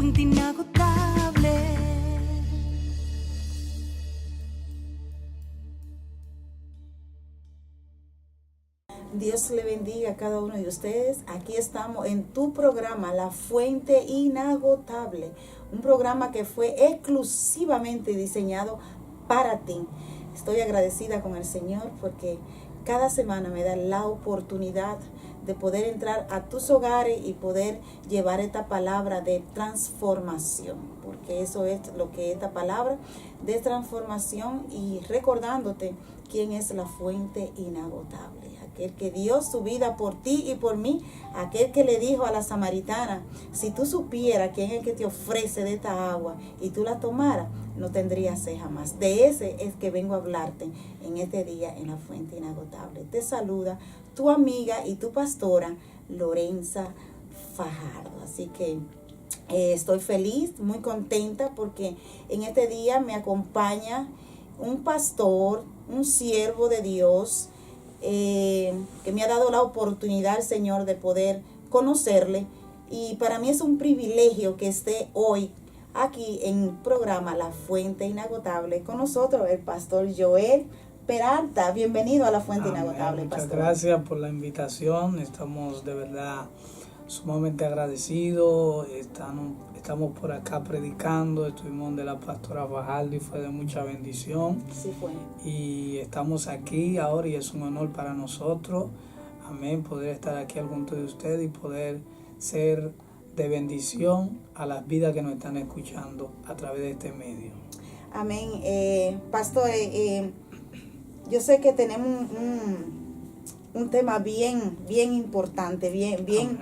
fuente inagotable. Dios le bendiga a cada uno de ustedes. Aquí estamos en tu programa, La Fuente Inagotable. Un programa que fue exclusivamente diseñado para ti. Estoy agradecida con el Señor porque cada semana me da la oportunidad de poder entrar a tus hogares y poder llevar esta palabra de transformación, porque eso es lo que es esta palabra de transformación, y recordándote quién es la fuente inagotable, aquel que dio su vida por ti y por mí, aquel que le dijo a la samaritana: si tú supieras quién es el que te ofrece de esta agua y tú la tomaras, no tendrías sed jamás. De ese es que vengo a hablarte en este día en la fuente inagotable. Te saluda tu amiga y tu pastora, Lorenza Fajardo. Así que estoy feliz, muy contenta, porque en este día me acompaña un pastor, un siervo de Dios, que me ha dado la oportunidad, el Señor, de poder conocerle. Y para mí es un privilegio que esté hoy aquí en el programa La Fuente Inagotable con nosotros, el pastor Joel Peralta. Bienvenido a La Fuente Inagotable, Muchas pastor. gracias por la invitación. Estamos de verdad sumamente agradecidos. Estamos por acá predicando. Estuvimos de la pastora Fajardo y fue de mucha bendición. Sí fue. Y estamos aquí ahora y es un honor para nosotros. Amén. Poder estar aquí al junto de ustedes y poder ser de bendición a las vidas que nos están escuchando a través de este medio. Amén. Pastor, yo sé que tenemos un tema bien importante, bien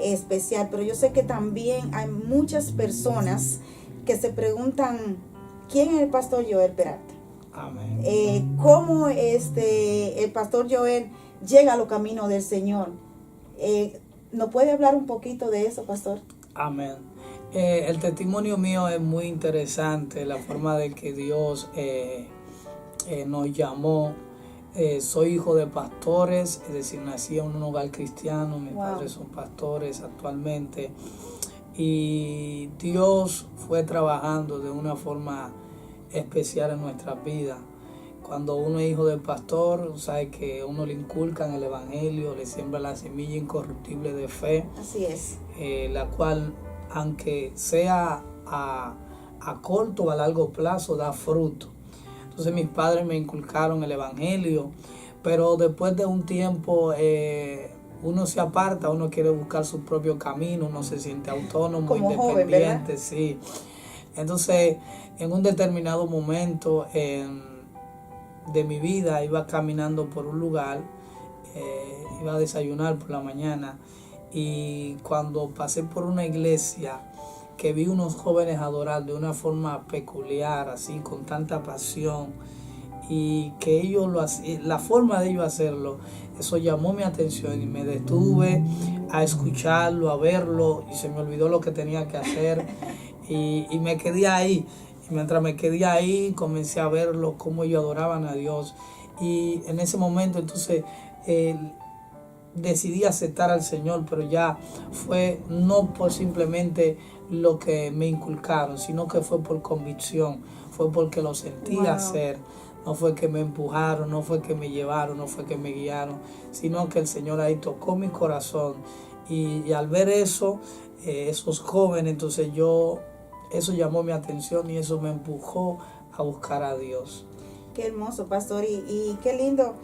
especial, pero yo sé que también hay muchas personas que se preguntan: ¿quién es el pastor Joel Peralta? Amén. ¿Cómo el pastor Joel llega a los caminos del Señor? ¿Nos puede hablar un poquito de eso, pastor? Amén. El testimonio mío es muy interesante, la forma de que Dios nos llamó. Soy hijo de pastores, es decir, nací en un hogar cristiano, mis padres son pastores actualmente, y Dios fue trabajando de una forma especial en nuestras vidas. Cuando uno es hijo del pastor, sabe que uno le inculcan el evangelio, le siembra la semilla incorruptible de fe. Así es. La cual, aunque sea a corto o a largo plazo, da fruto. Entonces mis padres me inculcaron el evangelio, pero después de un tiempo uno se aparta, uno quiere buscar su propio camino, uno se siente autónomo, como independiente, joven, sí. Entonces, en un determinado momento de mi vida, iba caminando por un lugar, iba a desayunar por la mañana, y cuando pasé por una iglesia, que vi unos jóvenes adorar de una forma peculiar, así, con tanta pasión, y que ellos lo hacían, la forma de ellos hacerlo, eso llamó mi atención y me detuve a escucharlo, a verlo, y se me olvidó lo que tenía que hacer y me quedé ahí. Y mientras me quedé ahí, comencé a verlo, cómo ellos adoraban a Dios, y en ese momento entonces decidí aceptar al Señor, pero ya fue no por simplemente lo que me inculcaron, sino que fue por convicción, fue porque lo sentí hacer. No fue que me empujaron, no fue que me llevaron, no fue que me guiaron, sino que el Señor ahí tocó mi corazón. Y al ver eso, esos jóvenes, entonces eso llamó mi atención y eso me empujó a buscar a Dios. Qué hermoso, pastor, y qué lindo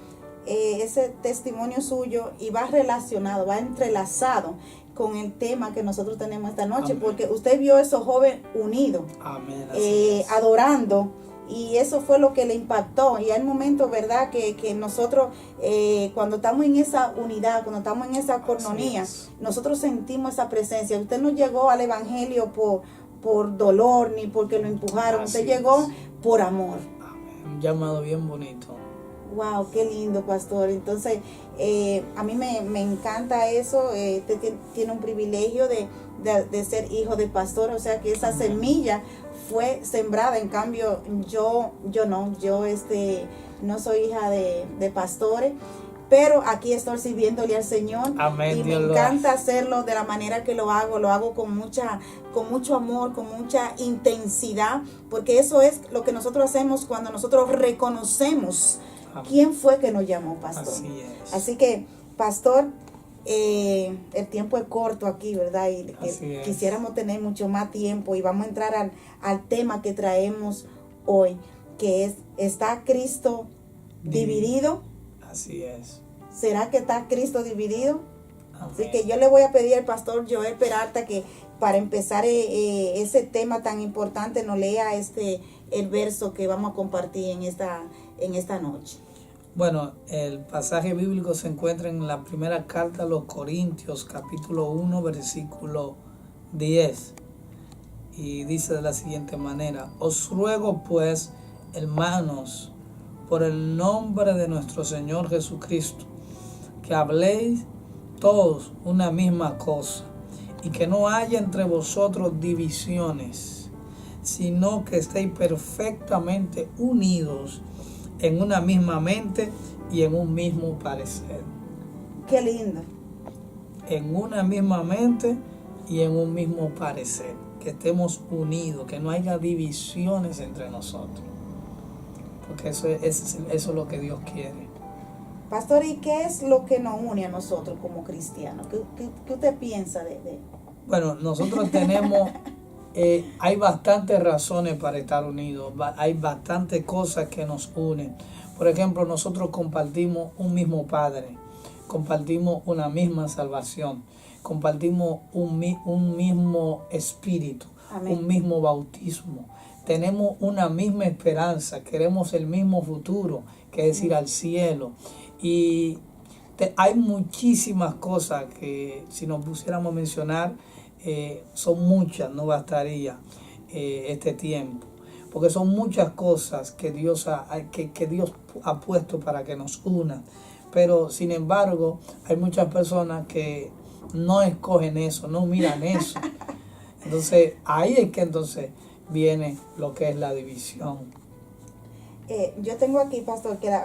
ese testimonio suyo, y va relacionado, va entrelazado con el tema que nosotros tenemos esta noche. Amén. Porque usted vio a esos jóvenes unidos, amén, adorando, y eso fue lo que le impactó. Y hay momentos, ¿verdad?, que nosotros cuando estamos en esa unidad, cuando estamos en esa cornonía, nosotros sentimos esa presencia. Usted no llegó al evangelio por dolor ni porque lo empujaron, usted llegó por amor. Amén. Un llamado bien bonito. Wow, qué lindo, pastor. Entonces, a mí me encanta eso. Usted tiene un privilegio de ser hijo de pastor, o sea que esa semilla fue sembrada. En cambio, yo no soy hija de pastores, pero aquí estoy sirviéndole al Señor. Amén, y me Dios lo encanta hacerlo de la manera que lo hago con mucho amor, con mucha intensidad, porque eso es lo que nosotros hacemos cuando nosotros reconocemos Amén. quién fue que nos llamó, pastor. Así es. Así que, pastor, el tiempo es corto aquí, ¿verdad? Y quisiéramos tener mucho más tiempo, y vamos a entrar al tema que traemos hoy, que es: ¿está Cristo dividido? Así es. ¿Será que está Cristo dividido? Amén. Así que yo le voy a pedir al pastor Joel Peralta que, para empezar ese tema tan importante, nos lea el verso que vamos a compartir en esta noche. Bueno, el pasaje bíblico se encuentra en la primera carta a los Corintios, capítulo 1, versículo 10. Y dice de la siguiente manera: os ruego pues, hermanos, por el nombre de nuestro Señor Jesucristo, que habléis todos una misma cosa, y que no haya entre vosotros divisiones, sino que estéis perfectamente unidos en una misma mente y en un mismo parecer. Qué lindo. En una misma mente y en un mismo parecer. Que estemos unidos, que no haya divisiones entre nosotros. Porque eso es lo que Dios quiere. Pastor, ¿y qué es lo que nos une a nosotros como cristianos? ¿Qué usted piensa de? Bueno, nosotros tenemos... hay bastantes razones para estar unidos, hay bastantes cosas que nos unen. Por ejemplo, nosotros compartimos un mismo Padre, compartimos una misma salvación, compartimos un mismo espíritu, Amén. Un mismo bautismo, tenemos una misma esperanza, queremos el mismo futuro, que es ir al cielo. Y hay muchísimas cosas que, si nos pusiéramos a mencionar, son muchas, no bastaría este tiempo, porque son muchas cosas que Dios ha puesto para que nos unan. Pero sin embargo, hay muchas personas que no escogen eso, no miran eso. Entonces ahí es que entonces viene lo que es la división. Yo tengo aquí, pastor, que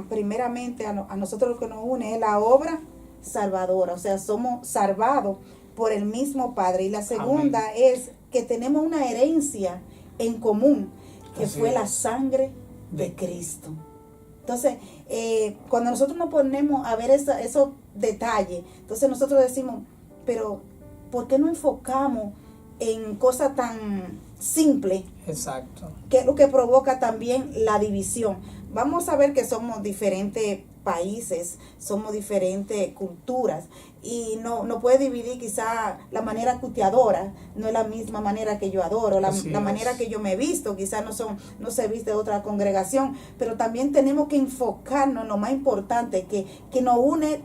primeramente a nosotros lo que nos une es la obra salvadora, o sea, somos salvados por el mismo Padre. Y la segunda Amén. es que tenemos una herencia en común, que Así fue es. la sangre de Cristo. Entonces, cuando nosotros nos ponemos a ver esos detalles, entonces nosotros decimos, pero ¿por qué no enfocamos en cosas tan simples? Exacto. Que es lo que provoca también la división. Vamos a ver que somos diferentes países, somos diferentes culturas, y no puede dividir quizá la manera que usted adora, no es la misma manera que yo adoro, la manera que yo me he visto, quizá no se viste de otra congregación, pero también tenemos que enfocarnos en lo más importante, que nos une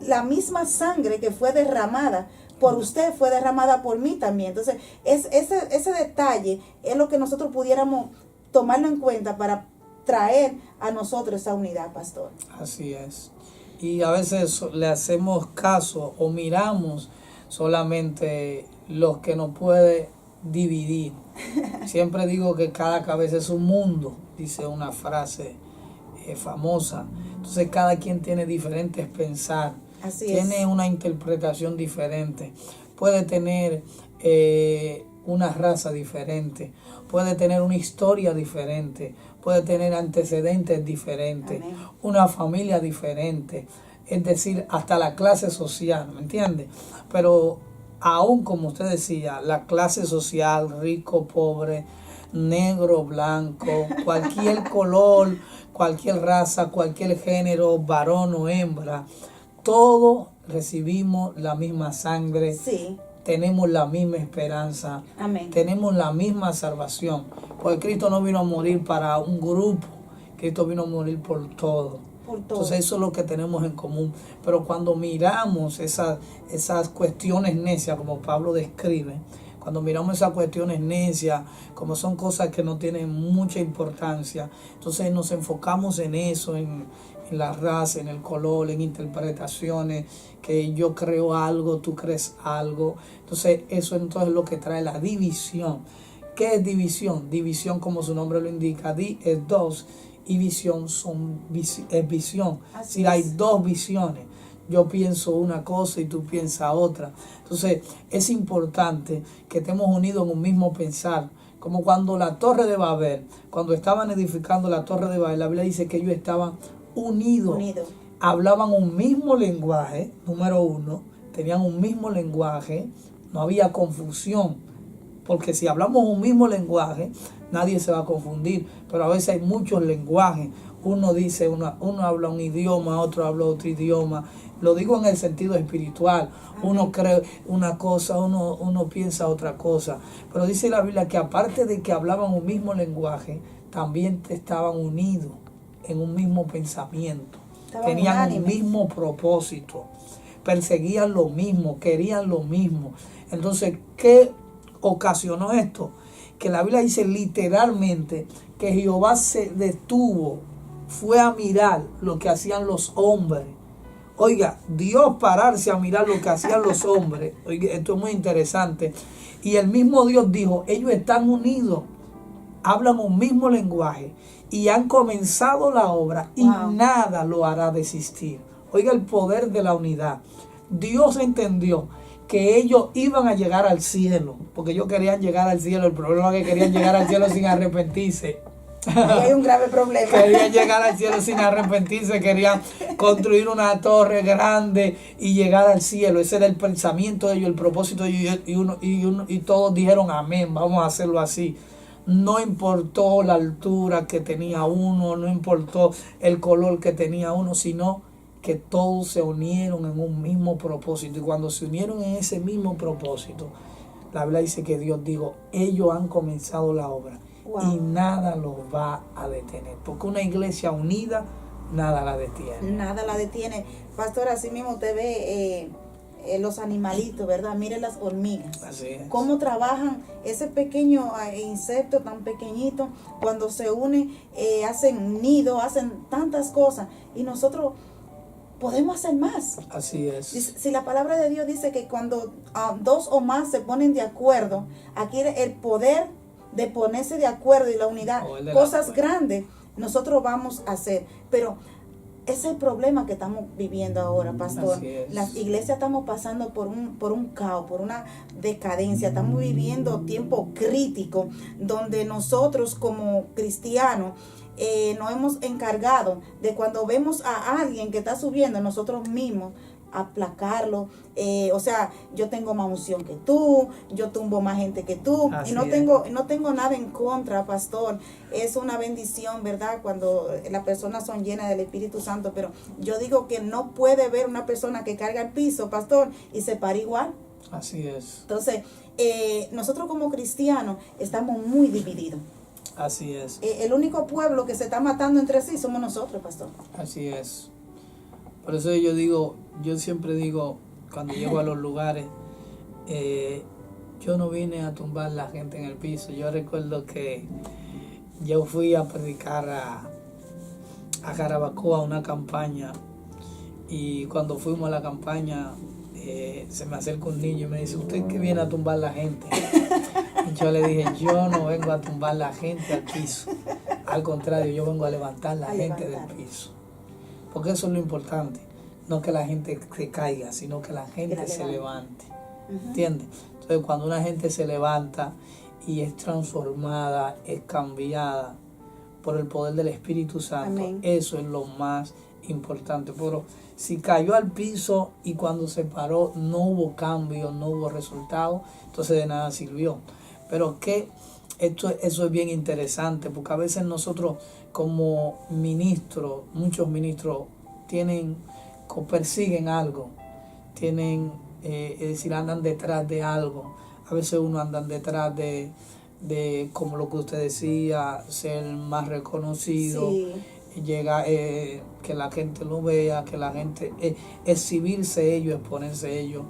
la misma sangre que fue derramada por usted, fue derramada por mí también. Entonces, ese detalle es lo que nosotros pudiéramos tomarlo en cuenta para traer a nosotros esa unidad, pastor. Así es. Y a veces le hacemos caso o miramos solamente lo que nos puede dividir. Siempre digo que cada cabeza es un mundo, dice una frase famosa. Entonces cada quien tiene diferentes pensar, tiene una interpretación diferente, puede tener una raza diferente, puede tener una historia diferente, puede tener antecedentes diferentes, Amén. Una familia diferente, es decir, hasta la clase social, ¿me entiende? Pero aún, como usted decía, la clase social, rico, pobre, negro, blanco, cualquier color, cualquier raza, cualquier género, varón o hembra, todos recibimos la misma sangre. Sí. Tenemos la misma esperanza. Amén. Tenemos la misma salvación. Porque Cristo no vino a morir para un grupo. Cristo vino a morir por todo. Entonces eso es lo que tenemos en común. Pero cuando miramos esas cuestiones necias, como Pablo describe, cuando miramos esas cuestiones necias, como son cosas que no tienen mucha importancia, entonces nos enfocamos en eso, en la raza, en el color, en interpretaciones, que yo creo algo, tú crees algo. Entonces eso entonces es lo que trae la división. ¿Qué es división? División, como su nombre lo indica, di es dos y visión es visión. Así Si hay es. dos visiones, yo pienso una cosa y tú piensas otra. Entonces es importante que estemos unidos en un mismo pensar. Como cuando la Torre de Babel, cuando estaban edificando la Torre de Babel, la Biblia dice que ellos estaban unidos. Hablaban un mismo lenguaje, número uno, tenían un mismo lenguaje, no había confusión, porque si hablamos un mismo lenguaje, nadie se va a confundir, pero a veces hay muchos lenguajes, uno dice, uno habla un idioma, otro habla otro idioma, lo digo en el sentido espiritual, uno cree una cosa, uno piensa otra cosa, pero dice la Biblia que aparte de que hablaban un mismo lenguaje, también estaban unidos en un mismo pensamiento. Tenían unánimes. un mismo propósito, perseguían lo mismo, querían lo mismo. Entonces, ¿qué ocasionó esto? Que la Biblia dice literalmente que Jehová se detuvo, fue a mirar lo que hacían los hombres. Oiga, Dios pararse a mirar lo que hacían los hombres. Oiga, esto es muy interesante. Y el mismo Dios dijo, ellos están unidos, hablan un mismo lenguaje y han comenzado la obra y nada lo hará desistir. Oiga el poder de la unidad. Dios entendió que ellos iban a llegar al cielo, porque ellos querían llegar al cielo. El problema es que querían llegar al cielo sin arrepentirse. Ahí hay un grave problema. Querían llegar al cielo sin arrepentirse, querían construir una torre grande y llegar al cielo. Ese era el pensamiento de ellos, el propósito de ellos, y todos dijeron amén, vamos a hacerlo así. No importó la altura que tenía uno, no importó el color que tenía uno, sino que todos se unieron en un mismo propósito. Y cuando se unieron en ese mismo propósito, la Biblia dice que Dios dijo, ellos han comenzado la obra. Y nada los va a detener. Porque una iglesia unida, nada la detiene. Nada la detiene. Pastor, así mismo usted ve los animalitos, ¿verdad? Mire las hormigas. Así es. Cómo trabajan ese pequeño insecto tan pequeñito. Cuando se unen, hacen nido, hacen tantas cosas. Y nosotros podemos hacer más. Así es. Si la palabra de Dios dice que cuando dos o más se ponen de acuerdo, aquí el poder de ponerse de acuerdo y la unidad, cosas grandes nosotros vamos a hacer. Pero ese es el problema que estamos viviendo ahora, pastor. Las iglesias estamos pasando por un caos, por una decadencia. Estamos viviendo tiempo crítico donde nosotros como cristianos nos hemos encargado de cuando vemos a alguien que está subiendo, nosotros mismos aplacarlo, o sea, yo tengo más unción que tú, yo tumbo más gente que tú. Así y no tengo nada en contra, pastor. Es una bendición, ¿verdad? Cuando las personas son llenas del Espíritu Santo, pero yo digo que no puede ver una persona que carga el piso, pastor, y se para igual. Así es. Entonces, nosotros como cristianos estamos muy divididos. Así es. El único pueblo que se está matando entre sí somos nosotros, pastor. Así es. Por eso yo siempre digo, cuando llego a los lugares, yo no vine a tumbar la gente en el piso. Yo recuerdo que yo fui a predicar a Jarabacoa, a una campaña, y cuando fuimos a la campaña, se me acerca un niño y me dice, ¿usted qué viene a tumbar la gente? Y yo le dije, yo no vengo a tumbar la gente al piso. Al contrario, yo vengo a levantar la gente del piso. Porque eso es lo importante. No que la gente se caiga, sino que la gente se levante. ¿Entiendes? Entonces, cuando una gente se levanta y es transformada, es cambiada por el poder del Espíritu Santo, amén, eso es lo más importante. Pero si cayó al piso y cuando se paró no hubo cambio, no hubo resultado, entonces de nada sirvió. Pero que eso es bien interesante, porque a veces nosotros como ministros, muchos ministros persiguen algo, es decir, andan detrás de algo. A veces uno andan detrás de como lo que usted decía, ser más reconocido, sí, llega que la gente lo vea, que la gente exhibirse ellos, exponerse ellos,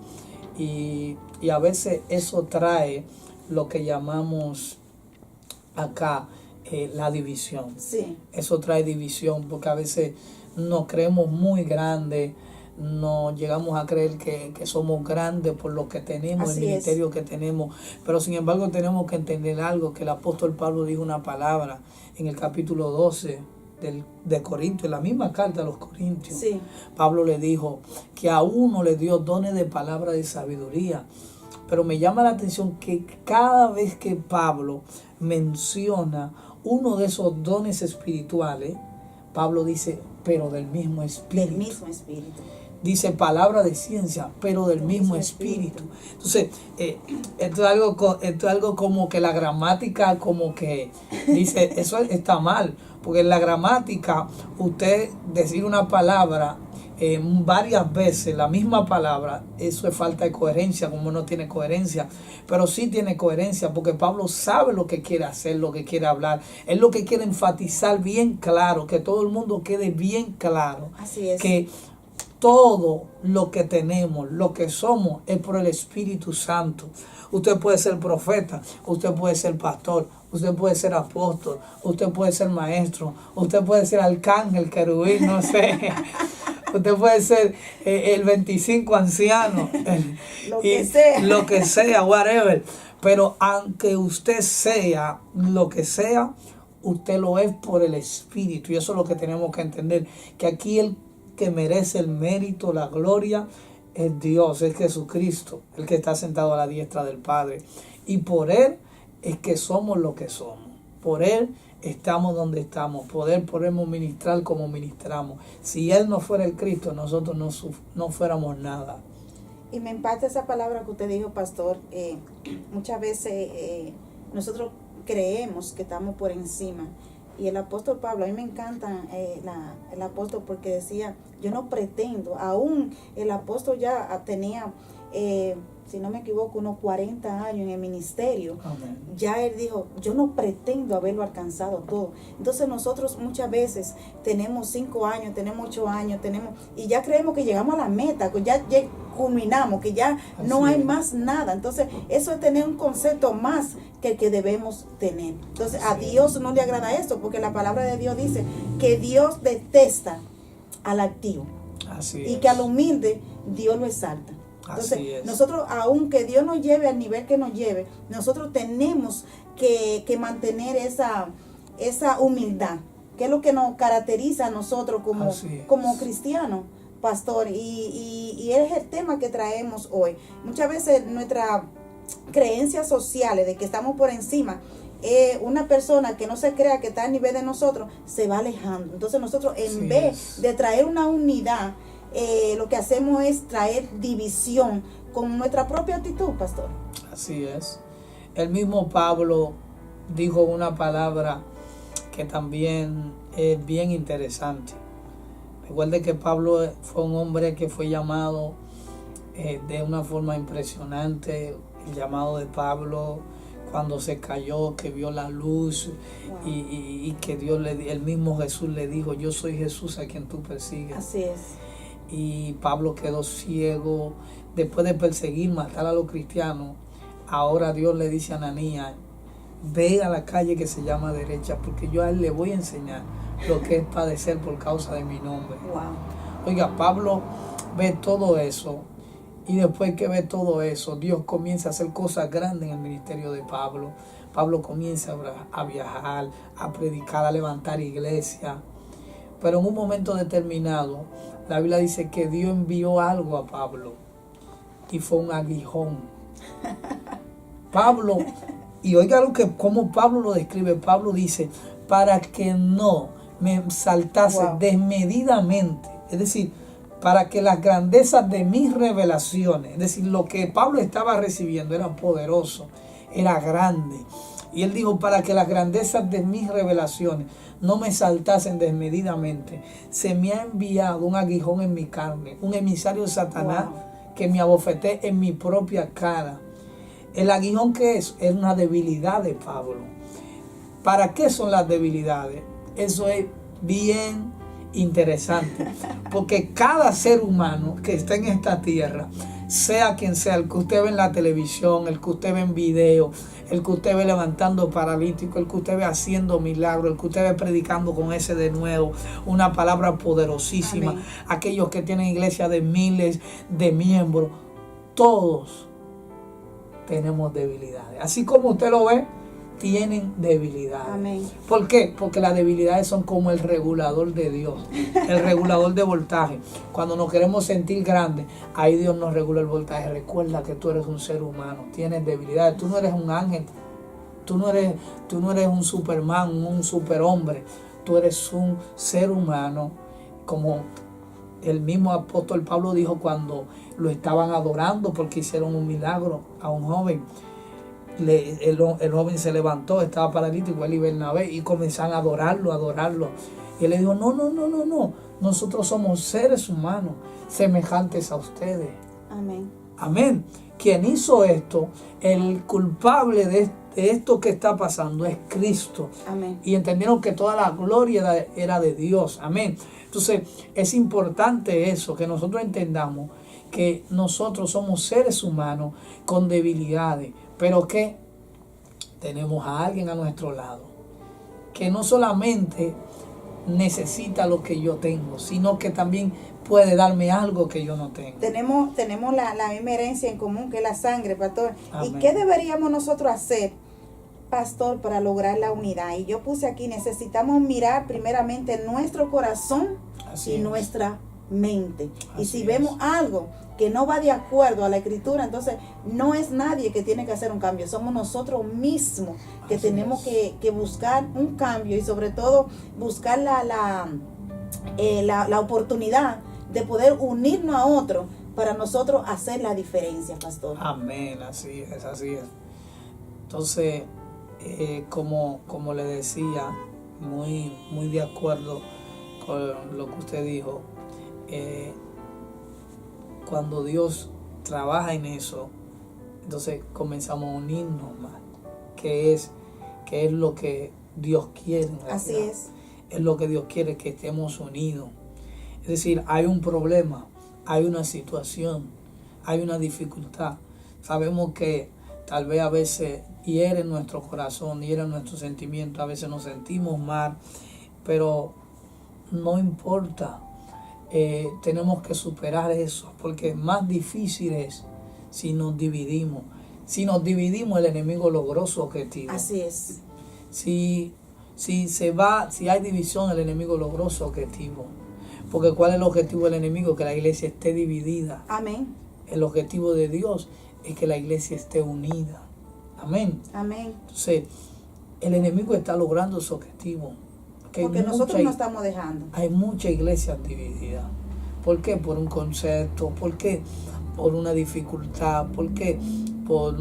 y a veces eso trae lo que llamamos acá la división. Sí. Eso trae división, porque a veces nos creemos muy grandes, nos llegamos a creer que somos grandes por lo que tenemos, así el ministerio que tenemos, pero sin embargo tenemos que entender algo, que el apóstol Pablo dijo una palabra en el capítulo 12 de Corintios, en la misma carta a los Corintios, Sí. Pablo le dijo que a uno le dio dones de palabra de sabiduría. Pero me llama la atención que cada vez que Pablo menciona uno de esos dones espirituales, Pablo dice, pero del mismo espíritu. Del mismo espíritu. Dice palabra de ciencia, pero del mismo espíritu. Entonces, esto es algo como que la gramática como que dice, eso está mal, porque en la gramática usted decir una palabra varias veces, la misma palabra, eso es falta de coherencia, como no tiene coherencia, pero sí tiene coherencia, porque Pablo sabe lo que quiere hacer, lo que quiere hablar, es lo que quiere enfatizar bien claro, que todo el mundo quede bien claro. Así es. Que todo lo que tenemos, lo que somos, es por el Espíritu Santo. Usted puede ser profeta, usted puede ser pastor, usted puede ser apóstol, usted puede ser maestro, usted puede ser arcángel, querubín, no sé. Usted puede ser el 25 anciano, lo que sea, whatever. Pero aunque usted sea lo que sea, usted lo es por el Espíritu. Y eso es lo que tenemos que entender, que aquí el que merece el mérito, la gloria, es Dios, es Jesucristo, el que está sentado a la diestra del Padre. Y por Él es que somos lo que somos. Por Él estamos donde estamos. Por Él podemos ministrar como ministramos. Si Él no fuera el Cristo, nosotros no fuéramos nada. Y me impacta esa palabra que usted dijo, pastor. Muchas veces nosotros creemos que estamos por encima. Y el apóstol Pablo, a mí me encanta el apóstol porque decía, yo no pretendo, aún el apóstol ya tenía, si no me equivoco, unos 40 años en el ministerio. Amén. Ya él dijo, yo no pretendo haberlo alcanzado todo. Entonces nosotros muchas veces tenemos 5 años, tenemos 8 años, y ya creemos que llegamos a la meta, que ya culminamos, que ya no hay más nada. Entonces eso es tener un concepto más que el que debemos tener. Entonces a Dios no le agrada esto, porque la palabra de Dios dice que Dios detesta al altivo. Así Y es. que al humilde Dios lo exalta. Entonces, Así es. nosotros, aunque Dios nos lleve al nivel que nos lleve, nosotros tenemos que mantener esa humildad, que es lo que nos caracteriza a nosotros como cristianos, pastor. Y es el tema que traemos hoy. Muchas veces nuestras creencias sociales de que estamos por encima, una persona que no se crea que está a nivel de nosotros, se va alejando. Entonces nosotros, en vez de traer una unidad, lo que hacemos es traer división con nuestra propia actitud, pastor. Así es. El mismo Pablo dijo una palabra que también es bien interesante. Recuerde que Pablo fue un hombre que fue llamado de una forma impresionante. El llamado de Pablo cuando se cayó, que vio la luz. Wow. Y que el mismo Jesús le dijo, yo soy Jesús a quien tú persigues. Así es. Y Pablo quedó ciego después de perseguir, matar a los cristianos. Ahora Dios le dice a Ananías, ve a la calle que se llama derecha, porque yo a él le voy a enseñar lo que es padecer por causa de mi nombre. Wow. Oiga, Pablo ve todo eso, y después que ve todo eso, Dios comienza a hacer cosas grandes en el ministerio de Pablo. Pablo comienza a viajar, a predicar, a levantar iglesia. Pero en un momento determinado, la Biblia dice que Dios envió algo a Pablo, y fue un aguijón. Pablo, y oiga cómo Pablo lo describe. Pablo dice, para que no me saltase desmedidamente, es decir, para que las grandezas de mis revelaciones, es decir, lo que Pablo estaba recibiendo era poderoso, era grande. Y él dijo, para que las grandezas de mis revelaciones no me saltasen desmedidamente, se me ha enviado un aguijón en mi carne, un emisario de Satanás que me abofeté en mi propia cara. El aguijón, ¿qué es? Es una debilidad de Pablo. ¿Para qué son las debilidades? Eso es bien interesante, porque cada ser humano que está en esta tierra, sea quien sea, el que usted ve en la televisión, el que usted ve en video, el que usted ve levantando paralítico, el que usted ve haciendo milagros, el que usted ve predicando con ese de nuevo, una palabra poderosísima, amén. Aquellos que tienen iglesia de miles de miembros, todos tenemos debilidades. Así como usted lo ve, tienen debilidades. Amén. ¿Por qué? Porque las debilidades son como el regulador de Dios, el regulador de voltaje. Cuando nos queremos sentir grandes, ahí Dios nos regula el voltaje. Recuerda que tú eres un ser humano, tienes debilidades, tú no eres un ángel, tú no eres un Superman, un superhombre, tú eres un ser humano, como el mismo apóstol Pablo dijo cuando lo estaban adorando porque hicieron un milagro a un joven. El joven se levantó, estaba paralítico, él y Bernabé, y comenzaron a adorarlo. Y él le dijo, no, nosotros somos seres humanos semejantes a ustedes. Amén. Amén. Quien hizo esto, el culpable de esto que está pasando es Cristo. Amén. Y entendieron que toda la gloria era de Dios. Amén. Entonces es importante eso, que nosotros entendamos que nosotros somos seres humanos con debilidades, pero que tenemos a alguien a nuestro lado que no solamente necesita lo que yo tengo, sino que también puede darme algo que yo no tengo. Tenemos la misma herencia en común, que es la sangre, pastor. Amén. ¿Y qué deberíamos nosotros hacer, pastor, para lograr la unidad? Y yo puse aquí, necesitamos mirar primeramente nuestro corazón Así y es. nuestra mente. Y Así si es. vemos algo que no va de acuerdo a la escritura, entonces no es nadie que tiene que hacer un cambio, somos nosotros mismos que Así tenemos es. que buscar un cambio, y sobre todo buscar la oportunidad de poder unirnos a otro para nosotros hacer la diferencia, pastor. Amén, así es. Entonces, como le decía, muy de acuerdo con lo que usted dijo, cuando Dios trabaja en eso, entonces comenzamos a unirnos más, que es lo que Dios quiere en realidad. Así es. Es lo que Dios quiere, que estemos unidos. Es decir, hay un problema, hay una situación, hay una dificultad. Sabemos que tal vez a veces hiere nuestro corazón, hiere nuestro sentimiento, a veces nos sentimos mal, pero no importa. Tenemos que superar eso, porque más difícil es si nos dividimos. Si nos dividimos, el enemigo logró su objetivo. Así es. Si hay división, el enemigo logró su objetivo. Porque ¿cuál es el objetivo del enemigo? Que la iglesia esté dividida. Amén. El objetivo de Dios es que la iglesia esté unida. Amén. Amén. Entonces, el enemigo está logrando su objetivo. Porque nosotros no estamos dejando. Hay muchas iglesias divididas. ¿Por qué? Por un concepto. ¿Por qué? Por una dificultad. ¿Por qué? Por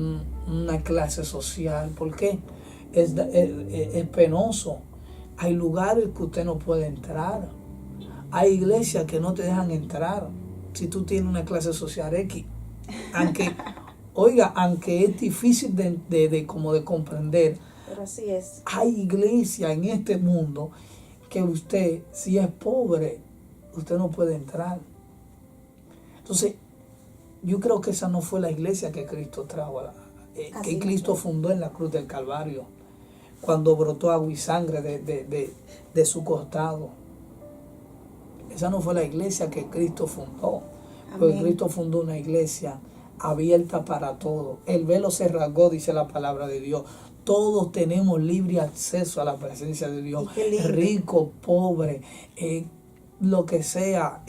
una clase social. ¿Por qué? Es penoso. Hay lugares que usted no puede entrar. Hay iglesias que no te dejan entrar si tú tienes una clase social X. Aunque es difícil de comprender, Pero así es. hay iglesias en este mundo que usted, si es pobre, usted no puede entrar. Entonces, yo creo que esa no fue la iglesia que Cristo trajo, que Cristo fundó en la cruz del Calvario, cuando brotó agua y sangre de su costado. Esa no fue la iglesia que Cristo fundó. Porque Cristo fundó una iglesia abierta para todos. El velo se rasgó, dice la palabra de Dios. Todos tenemos libre acceso a la presencia de Dios. Rico, pobre, lo que sea,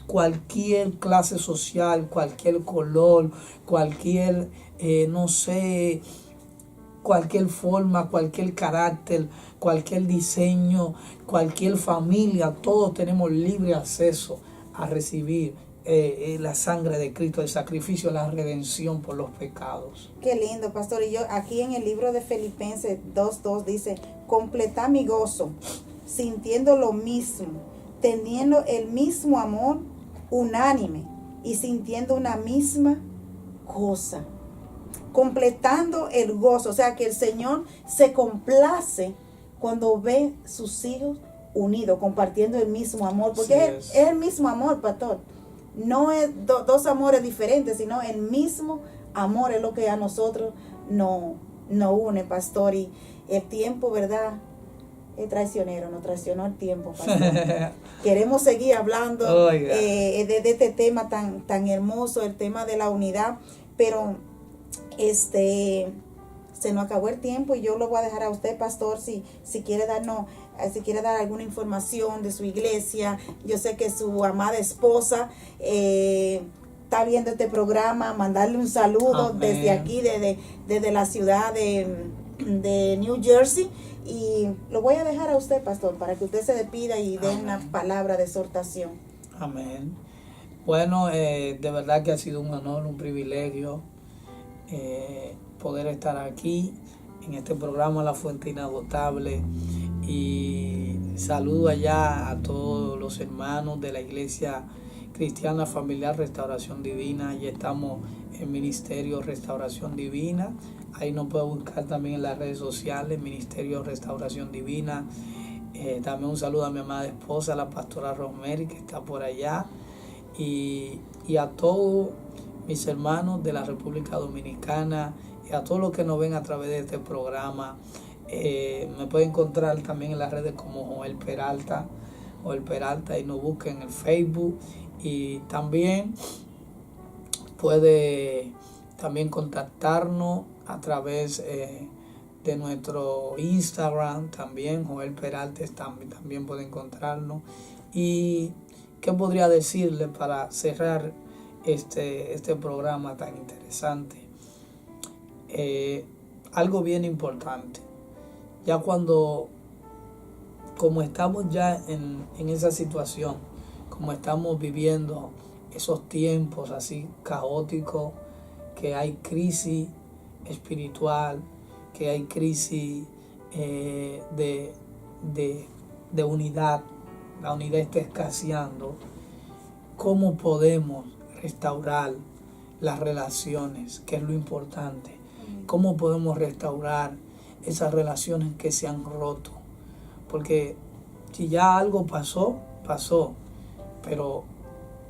cualquier clase social, cualquier color, cualquier, cualquier forma, cualquier carácter, cualquier diseño, cualquier familia, todos tenemos libre acceso a recibir la sangre de Cristo, el sacrificio, la redención por los pecados. Qué lindo, pastor. Y yo aquí en el libro de Filipenses 2:2 dice, completad mi gozo, sintiendo lo mismo, teniendo el mismo amor, unánime y sintiendo una misma cosa. Completando el gozo, o sea que el Señor se complace cuando ve sus hijos unidos, compartiendo el mismo amor, porque es el mismo amor, pastor. No es dos amores diferentes, sino el mismo amor es lo que a nosotros nos une, pastor. Y el tiempo, ¿verdad? Es traicionero, nos traicionó el tiempo, pastor. Queremos seguir hablando de este tema tan hermoso, el tema de la unidad, pero se nos acabó el tiempo y yo lo voy a dejar a usted, pastor, si quiere darnos, si quiere dar alguna información de su iglesia. Yo sé que su amada esposa está viendo este programa, mandarle un saludo. Amén. Desde aquí, desde la ciudad de New Jersey. Y lo voy a dejar a usted, pastor, para que usted se despida y dé una palabra de exhortación. Amén. Bueno, de verdad que ha sido un honor, un privilegio poder estar aquí en este programa La Fuente Inagotable. Y saludo allá a todos los hermanos de la Iglesia Cristiana Familiar Restauración Divina. Ya estamos en Ministerio Restauración Divina. Ahí nos puede buscar también en las redes sociales, Ministerio Restauración Divina. También un saludo a mi amada esposa, la pastora Rosemary, que está por allá. Y a todos mis hermanos de la República Dominicana y a todos los que nos ven a través de este programa. Me pueden encontrar también en las redes como Joel Peralta, y nos busquen en el Facebook. Y también puede contactarnos a través de nuestro Instagram, también Joel Peralta también puede encontrarnos. Y qué podría decirle para cerrar este programa tan interesante. Algo bien importante, ya como estamos ya en esa situación, como estamos viviendo esos tiempos así caóticos, que hay crisis espiritual, que hay crisis de unidad, la unidad está escaseando. ¿Cómo podemos restaurar las relaciones, que es lo importante? ¿Cómo podemos restaurar esas relaciones que se han roto? Porque si ya algo pasó, pero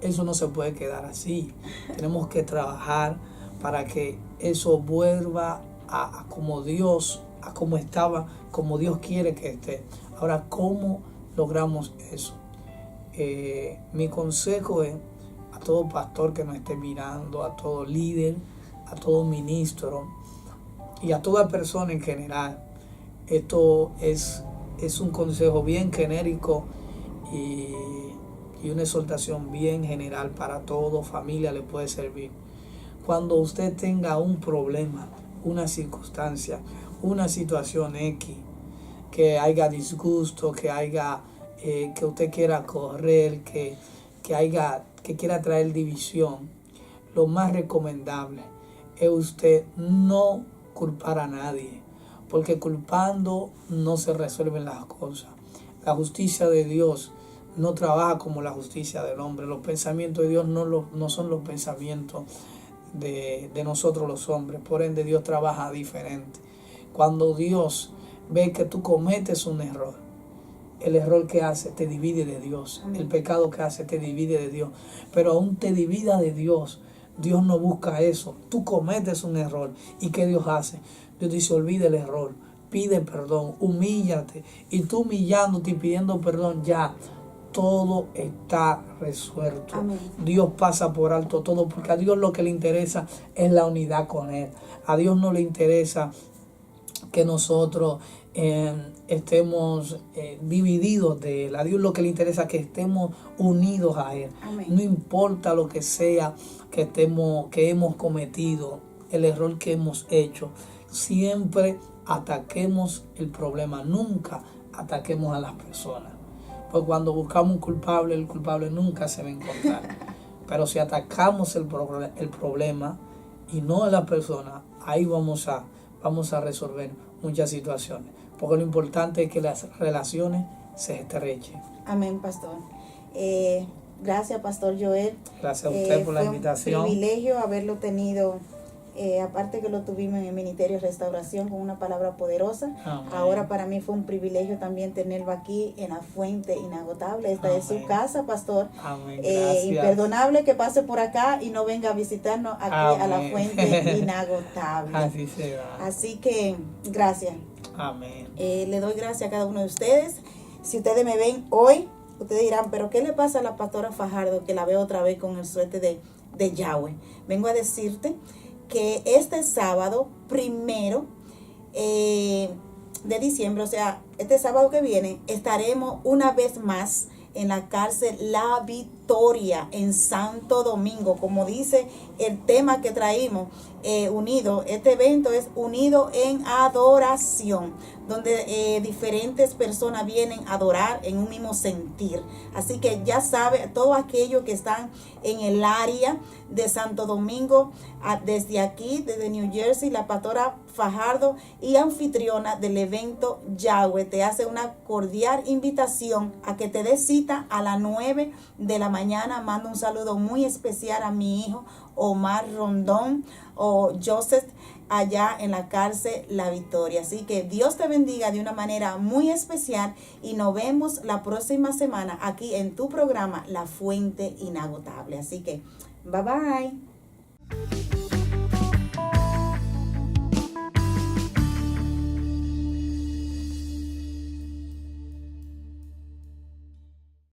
eso no se puede quedar así. Tenemos que trabajar para que eso vuelva a como Dios, a como estaba, como Dios quiere que esté. Ahora, ¿cómo logramos eso? Mi consejo es a todo pastor que nos esté mirando, a todo líder, a todo ministro y a toda persona en general. Esto es un consejo bien genérico y una exhortación bien general para todo familia le puede servir. Cuando usted tenga un problema, una circunstancia, una situación X, que haya disgusto, que usted quiera correr, que quiera traer división, lo más recomendable es usted no culpar a nadie, porque culpando no se resuelven las cosas. La justicia de Dios no trabaja como la justicia del hombre. Los pensamientos de Dios no son los pensamientos de nosotros los hombres. Por ende, Dios trabaja diferente. Cuando Dios ve que tú cometes un error, el error que hace te divide de Dios. Amén. El pecado que hace te divide de Dios. Pero aún te divida de Dios, Dios no busca eso. Tú cometes un error. ¿Y qué Dios hace? Dios dice, olvida el error, pide perdón, humíllate. Y tú humillándote y pidiendo perdón, ya todo está resuelto. Amén. Dios pasa por alto todo, porque a Dios lo que le interesa es la unidad con Él. A Dios no le interesa que nosotros estemos divididos de Él. A Dios lo que le interesa es que estemos unidos a Él. Amén. No importa lo que sea que hemos cometido, el error que hemos hecho, siempre ataquemos el problema, nunca ataquemos a las personas. Pues cuando buscamos un culpable, el culpable nunca se va a encontrar. Pero si atacamos el problema y no a la persona, ahí vamos a resolver muchas situaciones. Porque lo importante es que las relaciones se estrechen. Amén, pastor. Gracias, pastor Joel. Gracias a usted por la invitación. Fue un privilegio haberlo tenido. Aparte que lo tuvimos en el Ministerio de Restauración con una palabra poderosa. Amén. Ahora para mí fue un privilegio también tenerlo aquí en la Fuente Inagotable. Esta Amén. Es su casa, pastor. Amén. Imperdonable que pase por acá y no venga a visitarnos aquí Amén. A la Fuente Inagotable. Así se va. Así que gracias. Amén. Le doy gracias a cada uno de ustedes. Si ustedes me ven hoy, ustedes dirán, pero ¿qué le pasa a la pastora Fajardo que la veo otra vez con el suéter de Yahweh? Vengo a decirte que este sábado 1 de diciembre, o sea, este sábado que viene, estaremos una vez más en la cárcel La Victoria en Santo Domingo. Como dice el tema que traímos, unido, este evento es unido en adoración, donde diferentes personas vienen a adorar en un mismo sentir. Así que ya sabe, todos aquellos que están en el área de Santo Domingo, desde aquí, desde New Jersey, la pastora Fajardo y anfitriona del evento Yahweh te hace una cordial invitación a que te des cita a las 9 de la mañana. Mando un saludo muy especial a mi hijo Omar Rondón o Joseph allá en la cárcel La Victoria. Así que Dios te bendiga de una manera muy especial y nos vemos la próxima semana aquí en tu programa La Fuente Inagotable. Así que bye bye.